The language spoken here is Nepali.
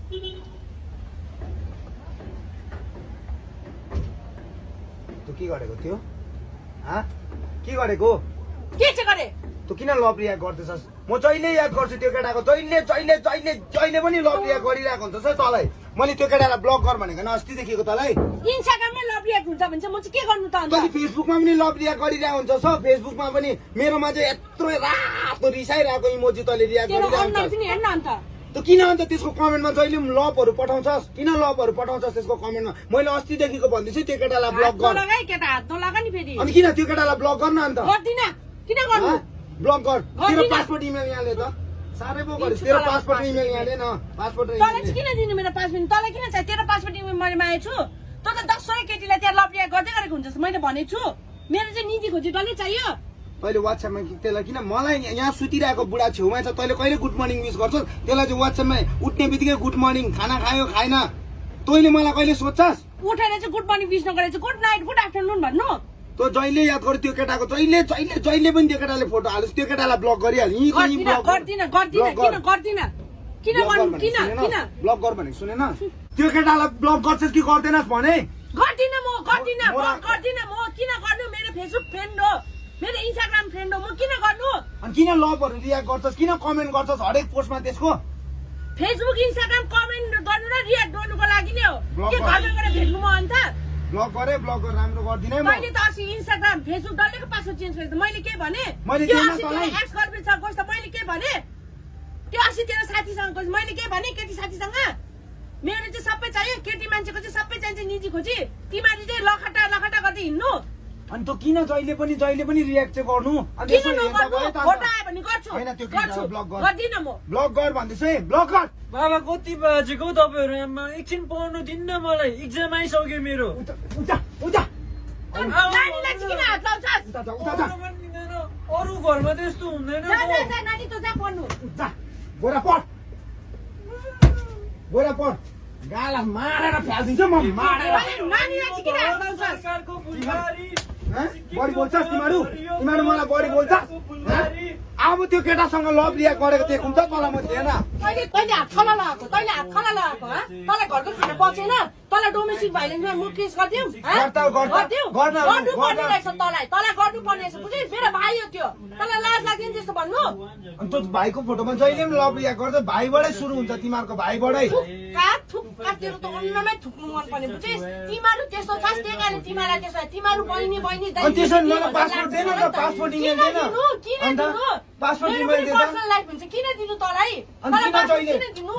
तँ के गरेको थियो? के गरेको? के चाहिँ गरे? तँ किन लभ रियाक्ट गर्दैछस्? म जहिले याद गर्छु त्यो केटाको, जहिले पनि लभ रियाक्ट गरिरहेको हुन्छस् है तँलाई। मैले त्यो केटालाई ब्लक गर भनेको न अस्तिदेखिको तँलाई। इन्स्टाग्राममा लभ रियाक्ट हुन्छ भने चाहिँ म चाहिँ के गर्नु त अन्त? तैँले फेसबुकमा पनि लभ रियाक्ट गरिरहेको हुन्छस् हो। फेसबुकमा पनि मेरोमा चाहिँ यत्रो रातो रिसाइरहेको इमोजी तैँले रियाक्ट तेरो गरिरहेको अनुहार हुन्छस्। पनि हेर्न अन्त। तँ किन अन्त त्यसको कमेन्टमा जहिले पनि लभहरू पठाउँछस्? किन लभहरू पठाउँछस् त्यसको कमेन्टमा? मैले अस्तिदेखिको भन्दैछु त्यो केटालाई ब्लक हात गर। नलगा है केटा, हात नलगा नि फेरि। अनि किन त्यो केटालाई ब्लक गर्न अन्त? गर्दिन। किन गर्नु? ब्लक गर। तेरो गर्दिन। पासपोर्ट इमेल यहाँ ले त। साह्रै पो गरिस्। तेरो पासपोर्ट इमेल यहाँ ले न। पासपोर्ट र तँलाई इमेल। चाहिँ किन दिनु मेरो पासपोर्ट? तँलाई किन चाहिँ तेरो पासपोर्ट इमेल मैले मागेको छु? तँ त 10 केटीलाई त्यहाँ लभ रियाक्ट गर्दै गरेको हुन्छस्। मैले भनेको छु मेरो चाहिँ निजी खोजी डल्लै चाहियो। तैँले वाट्सएपमा त्यसलाई किन मलाई यहाँ सुतिरहेको बुढा छेउमा छ तैँले कहिले गुड मर्निङ विश गर्छस्? त्यसलाई चाहिँ वाट्सएपमा उठ्ने बित्तिकै गुड मर्निङ, खाना खायो खाएन, तैँले मलाई कहिले सोध्छस्? उठेर चाहिँ गुड मर्निङ विश नगरेर चाहिँ गुड नाइट गुड आफ्टरनुन भन्नु। तँ जहिले याद गर त्यो केटाको, जहिले पनि त्यो केटाले फोटो हालोस्, त्यो केटालाई ब्लक गरिहाल। गर्दिन किन गर्नु? किन ब्लक गर भनेको सुनेन? त्यो केटालाई ब्लक गर्छस् कि गर्दैनस् भने? गर्दिन म किन गर्नु? मेरो फेसबुक फ्रेन्ड हो, मेरो इन्स्टाग्राम फ्रेन्ड हो, म किन गर्नु? अनि किन लभहरू रियाक्ट गर्छस्? किन कमेन्ट गर्छस् हरेक पोस्टमा त्यसको? फेसबुक इन्स्टाग्राम कमेन्ट गर्नु र रियाक्ट गर्नुको लागि नै हो। ब्लक के गर। घरमा गएर भेट्नु म अन्त? ब्लक गर राम्रो गर्दिनै म। मैले त अस्ति इन्स्टाग्राम फेसबुक डल्लैको पासवर्ड चेन्ज गरेँ त मैले के भने? मैले त्यो दिएन अस्ति तँलाई। तेरो एक्स गर्लफ्रेन्डसँग गइस् त मैले के भने? त्यो अस्ति तेरो साथीसँग गइस् मैले के भने? केटी साथीसँग मेरो चाहिँ सबै चाहियो, केटी मान्छेको चाहिँ सबै चाहिन्छ निजी खोजी। तिमीले चाहिँ लखटा गर्दै हिँड्नु। अनि तँ किन जहिले पनि रियाक्ट चाहिँ गर्नु? अनि किन यसो हेर्दा नगर्नु? भयो त अन्त। फोटो आयो भने गर्छु। होइन, त्यो केटालाई ब्लक गर। गर्दिन म। ब्लक गर भन्दैछु है, ब्लक गर। बाबा कति बाजेको तपाईँहरू आमा एकछिन पढ्नु दिन्न मलाई, इक्जाम आइसक्यो मेरो। उता नानीलाई चाहिँ किन हात लाउँछस्? उता पढ्नु पनि दिँदैन, अरू घरमा त्यस्तो हुँदैन। जा नानी तँ जा पढ्नु। गोरा पढ गाला मारेर फ्यालिदिन्छु म, मारेर। नानीलाई चाहिँ किन हात लाउँछस्? सरकारको फुलबारी बढी बोल्छस् तिमीहरू मलाई बढी बोल्छस्? अब त्यो केटासँग लभ रियाक्ट गरेको देख्नु त तँलाई म थिएन। तैँले हात खाना लगाएको तँलाई घरको खाना पचेन? तँलाई डोमेस्टिक भाइलेन्समा म केस गरिदिउँ? गर्नुपर्ने रहेछ तँलाई गर्नुपर्ने रहेछ बुझिस्? मेरो भाइ हो त्यो, तँलाई लाज लाग्दैन त्यस्तो भन्नु? अनि त्यो भाइको फोटोमा जहिले पनि लभ रियाक्ट गर्छ, भाइबाटै सुरु हुन्छ, तिमीहरूको भाइबाटै। थुक्का तेरो त अन्नमै थुक्नु मनपर्ने बुझिस्? तिमीहरू त्यस्तो छस् त्यही कारण तिमीहरूलाई त्यसो तिमीहरू बहिनी अनि त्यसो भने मलाई पासपोर्ट देन त, पासपोर्ट इमेल देन। किन दिनु? पासपोर्ट मेरो इमेल पनि दे त। पर्सनल लाइफ हुन्छ, किन दिनु तँलाई? अनि किन तँलाई जहिले किन दिनु?